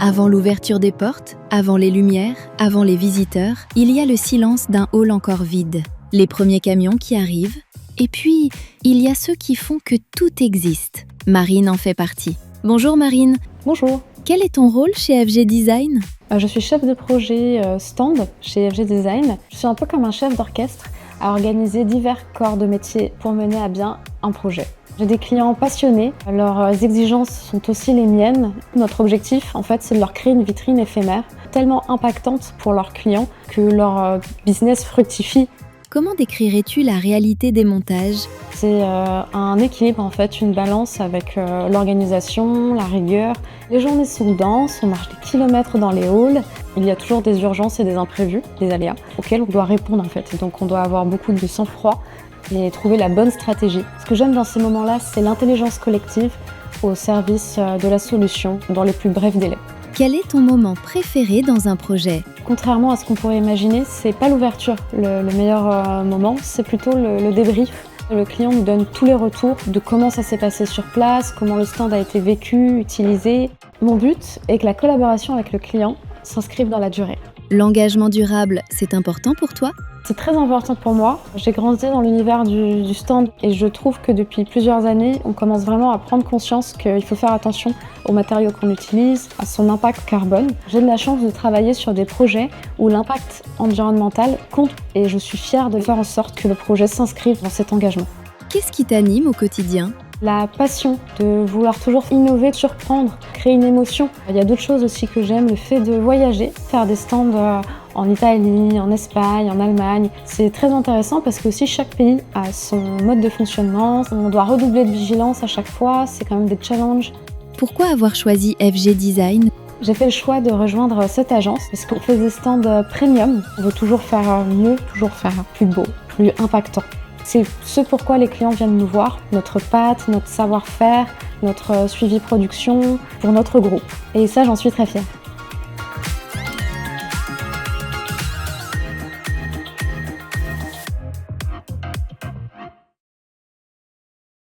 Avant l'ouverture des portes, avant les lumières, avant les visiteurs, il y a le silence d'un hall encore vide, les premiers camions qui arrivent, et puis il y a ceux qui font que tout existe. Marine en fait partie. Bonjour Marine. Bonjour. Quel est ton rôle chez FG Design ? Je suis chef de projet stand chez FG Design. Je suis un peu comme un chef d'orchestre à organiser divers corps de métier pour mener à bien un projet. J'ai des clients passionnés, leurs exigences sont aussi les miennes. Notre objectif, en fait, c'est de leur créer une vitrine éphémère, tellement impactante pour leurs clients que leur business fructifie. Comment décrirais-tu la réalité des montages ? C'est un équilibre, en fait, une balance avec l'organisation, la rigueur. Les journées sont denses, on marche des kilomètres dans les halls. Il y a toujours des urgences et des imprévus, des aléas, auxquels on doit répondre en fait. Donc on doit avoir beaucoup de sang-froid et trouver la bonne stratégie. Ce que j'aime dans ces moments-là, c'est l'intelligence collective au service de la solution dans les plus brefs délais. Quel est ton moment préféré dans un projet ? Contrairement à ce qu'on pourrait imaginer, c'est pas l'ouverture le meilleur moment, c'est plutôt le débrief. Le client nous donne tous les retours de comment ça s'est passé sur place, comment le stand a été vécu, utilisé. Mon but est que la collaboration avec le client s'inscrive dans la durée. L'engagement durable, c'est important pour toi ? C'est très important pour moi. J'ai grandi dans l'univers du stand et je trouve que depuis plusieurs années, on commence vraiment à prendre conscience qu'il faut faire attention aux matériaux qu'on utilise, à son impact carbone. J'ai de la chance de travailler sur des projets où l'impact environnemental compte et je suis fière de faire en sorte que le projet s'inscrive dans cet engagement. Qu'est-ce qui t'anime au quotidien ? La passion de vouloir toujours innover, surprendre, créer une émotion. Il y a d'autres choses aussi que j'aime, le fait de voyager, faire des stands en Italie, en Espagne, en Allemagne. C'est très intéressant parce que aussi chaque pays a son mode de fonctionnement. On doit redoubler de vigilance à chaque fois, c'est quand même des challenges. Pourquoi avoir choisi FG Design ? J'ai fait le choix de rejoindre cette agence parce qu'on fait des stands premium. On veut toujours faire mieux, toujours faire plus beau, plus impactant. C'est ce pourquoi les clients viennent nous voir, notre patte, notre savoir-faire, notre suivi production pour notre groupe. Et ça, j'en suis très fière.